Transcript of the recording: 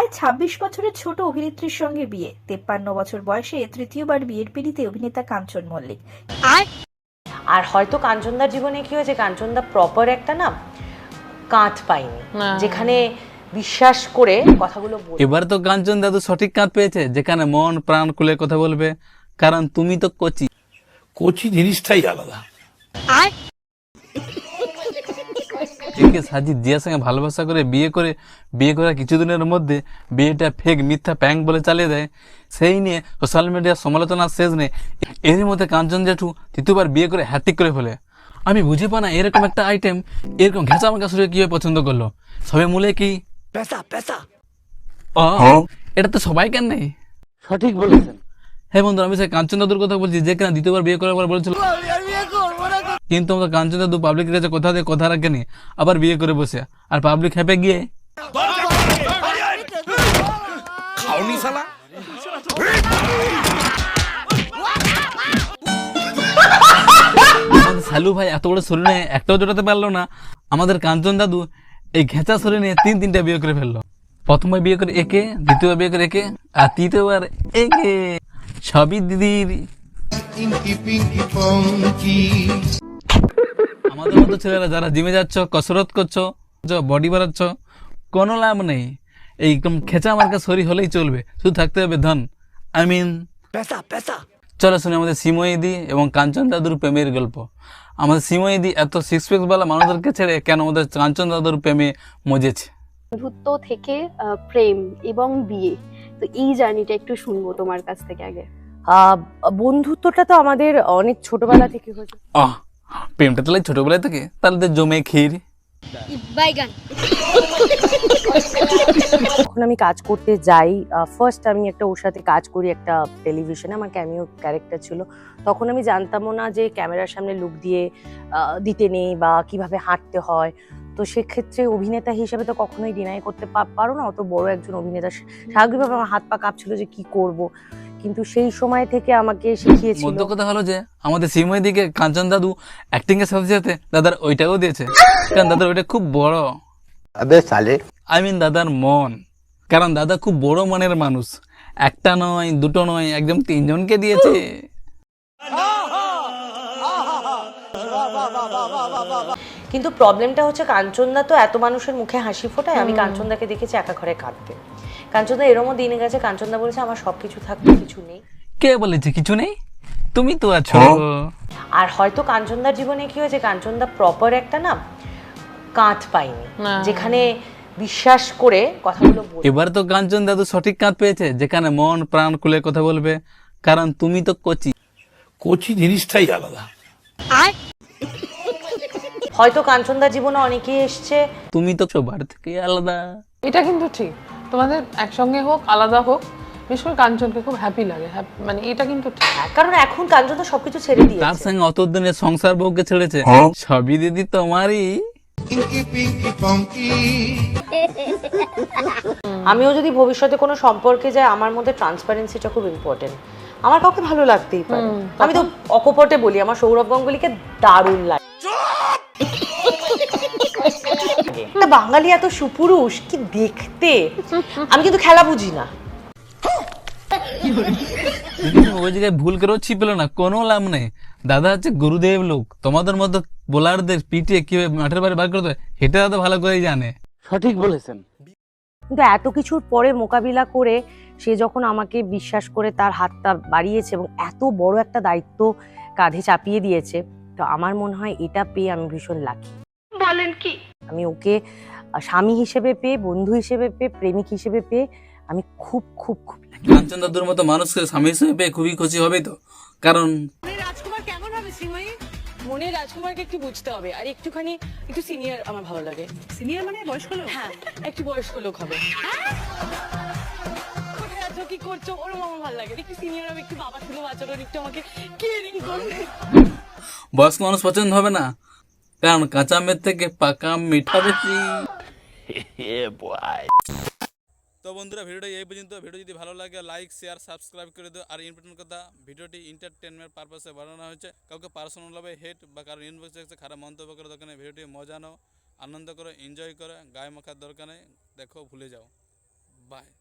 প্রায় ২৬ বছরের ছোট অভিনেত্রীর সঙ্গে বিয়ে। ৫৩ বছর বয়সে তৃতীয়বার বিয়ের পিঁড়িতে অভিনেতা কাঞ্চন মল্লিক। আর হয়তো কাঞ্চনদার জীবনে কি হয়েছে, কাঞ্চনদা প্রপার একটা না কাঁধ পায়নি, যেখানে বিশ্বাস করে কথাগুলো বলবে। এবার তো কাঞ্চন দাদু সঠিক কাঁধ পেয়েছে, যেখানে মন প্রাণ খুলে কথা বলবে, কারণ তুমি তো কোচি। কোচি জিনিসটাই আলাদা। একে সাজিদ জিয়ার সঙ্গে ভালোবাসা করে বিয়ে করা কিছুদিনের মধ্যে বিয়েটা ফেক মিথ্যা প্যাং বলে চালিয়ে দেয়। সেই নিয়ে সোশ্যাল মিডিয়ার সমালোচনার শেষ নেই। এরই মধ্যে কাঞ্চন জেঠু তৃতীয়বার বিয়ে করে হ্যাট্রিক করে ফেলে। আমি বুঝি পানা এরকম একটা আইটেম এরকম ঘেঁচা আমাকে শুরু কিভাবে পছন্দ করলো। সবে মূলে কি পেশা এটা তো সবাই কেন নেই। সঠিক বলেছেন। হ্যাঁ বন্ধু, আমি সেই কাঞ্চন দাদুর কথা বলছি, যে কিনা দ্বিতীয়বার বিয়ে করার পর বলেছিল কিন্তু আমাদের কাঞ্চন দাদু পাবলিকের কাছে কথা দিয়ে কথা রাখেনি, আবার বিয়ে করে বসে। আর পাবলিক হেপে গিয়ে খাওনি শালা। আমাদের সালু ভাই এত বড় শরীর নিয়ে একটাও জোটাতে পারলো না। আমাদের কাঞ্চন দাদু এই ঘেঁচা শরীর নিয়ে তিনটা বিয়ে করে ফেললো। প্রথমবার বিয়ে করে একে, দ্বিতীয়বার বিয়ে করে একে, আর তৃতীয়বার একে। সবই দিদির। আমাদের মতো ছেলেরা যারা জিমে যাচ্ছ, কসরত করছো, বডি বাড়াচ্ছ, কোনো লাভ নেই। এইরকম খেঁচা মার্কা শরীর হলেই চলবে, শুধু থাকতে হবে ধন। পেশা চলো শুনে আমাদের সিময়দি এবং কাঞ্চন দাদুর প্রেমের গল্প। আমাদের সিময়দি এত সিক্স প্যাক বালা মানুষদেরকে ছেড়ে কেন আমাদের কাঞ্চন দাদুর প্রেমে মজেছে। বন্ধুত্ব থেকে প্রেম এবং বিয়ে, তো এই জার্নিটা একটু শুনবো তোমার কাছ থেকে আগে। বন্ধুত্বটা তো আমাদের অনেক ছোটবেলা থেকে হয়েছে। প্রেমটা তো ছোটবেলায় থেকে, তাহলে তো জমে ক্ষীর। যখন আমি কাজ করতে যাই, ফার্স্ট আমি ওর সাথে কাজ করি একটা টেলিভিশনে, আমার ক্যামিও ক্যারেক্টার ছিল। তখন আমি জানতামও না যে ক্যামেরার সামনে লুক দিয়ে দিতে নেই বা কিভাবে হাঁটতে হয়। তো সেক্ষেত্রে অভিনেতা হিসেবে তো কখনোই ডিনাই করতে পারো না, অত বড় একজন অভিনেতা। স্বাভাবিকভাবে আমার হাত পা কাঁপছিল যে কি করব, কিন্তু সেই সময় থেকে আমাকে শিখিয়েছিল। মধ্য কথা হলো যে আমাদের সিময়দিকে কাঞ্চন দাদু অ্যাক্টিং এর সাথে সাথে দাদার ওইটাও দিয়েছে, কারণ দাদার ওইটা খুব বড়। দাদার মন, কারণ দাদা খুব বড় মনের মানুষ। একটা নয়, দুটো নয়, একদম তিনজনকে দিয়েছে। কিন্তু প্রবলেমটা হচ্ছে কাঞ্চনদা তো এত মানুষের মুখে হাসি ফোটায়, আমি কাঞ্চনদাকে দেখেছি একা ঘরে কাঁদতে। কাঞ্চনদা এরমও দিনে গেছে, কাঞ্চনদা বলেছে আমার সবকিছু থাকতে কিছু নেই। কে বলেছে কিছু নেই? তুমি তো আছো। আর হয়তো কাঞ্চনদার জীবনে কি হয়েছে, কাঞ্চনদা প্রপার একটা না কাঁধ পায়নি, যেখানে বিশ্বাস করে কথাগুলো বলবে। এবার তো কাঞ্চন দাদু সঠিক কাঁধ পেয়েছে, যেখানে মন প্রাণ খুলে কথা বলবে, কারণ তুমি তো কোচি। কোচি জিনিসটাই আলাদা। হয়তো কাঞ্চনদার জীবনে অনেকেই এসছে, তুমি তো সবার থেকে আলাদা। এটা কিন্তু ঠিক, তোমাদের একসঙ্গে হোক আলাদা হোক, বিশেষ করে কাঞ্চনকে খুব হ্যাপি লাগে, মানে এটা কিন্তু ঠিক। কারণ এখন কাঞ্চন তো সবকিছু ছেড়ে তার দিয়েছে। সঙ্গে অত দিনের সংসার বউকে ছেড়েছে, সবই দিদি তোমারই। আমিও যদি ভবিষ্যতে কোনো সম্পর্কে যাই, আমার মধ্যে ট্রান্সপারেন্সিটা খুব ইম্পর্টেন্ট। আমার কাউকে ভালো লাগতেই পারে, আমি তো অকপটে বলি আমার সৌরভ গাঙ্গুলিকে দারুণ লাগে। বাঙালি এত সুপুরুষ কি দেখতে, আমি কিন্তু খেলা বুঝি না। ওই জায়গায় ভুল করেও ছিপেল না, কোনো লাভ নেই। দাদা হচ্ছে গুরুদেব লোক, তোমাদের মতো বোলারদের পিটিয়ে কিভাবে মাঠের বাইরে বার করতে হয় সেটা দাদা ভালো করেই জানে। সঠিক বলেছেন। কিন্তু এত কিছুর পরে মোকাবিলা করে সে যখন আমাকে বিশ্বাস করে তার হাতটা বাড়িয়েছে এবং এত বড় একটা দায়িত্ব কাঁধে চাপিয়ে দিয়েছে, তো আমার মনে হয় এটা পেয়ে আমি ভীষণ লাকি। বলেন কি? আমি ওকে স্বামী হিসেবে পেয়ে, বন্ধু হিসেবে পেয়ে, প্রেমিক হিসেবে পেয়ে আমি খুব খুব খুব লাকি। কাঞ্চন দাদুর মতো মানুষকে স্বামী হিসেবে পেয়ে খুবই খুশি হবে তো, কারণ রাজকুমার কেমন হবে শ্রীময়ী? মনে রাজকুমারকে একটু বুঝতে হবে, আর একটুখানি একটু সিনিয়র আমার ভালো লাগে। সিনিয়র মানে বয়স্ক লোক? হ্যাঁ, একটু বয়স্ক লোক হবে। কোথায় আছো, কি করছো, ওরম আমার ভালো লাগে। একটু সিনিয়র হবে, একটু বাবা সুলভ আচরণ, একটু আমাকে কেয়ারিং করবে। বয়স্ক মানুষ পছন্দ হবে না, কারণ কাঁচা আমের থেকে পাকা মিঠা বেশি। তো বন্ধুরা, ভিডিওটা এই পর্যন্ত। ভিডিও যদি ভালো লাগে লাইক শেয়ার সাবস্ক্রাইব করে দিও। আর ইম্পর্টেন্ট কথা, ভিডিওটি এন্টারটেনমেন্ট পারপাসে বানানো হয়েছে, কাউকে পার্সোনালভাবে হেট বা কারো ইনবক্সে খারাপ মন্তব্য করার দরকার নেই। ভিডিওটি মজা নাও, আনন্দ করো, এনজয় করো, গায়ে মাখার দরকার নেই, দেখো ভুলে যাও। বাই।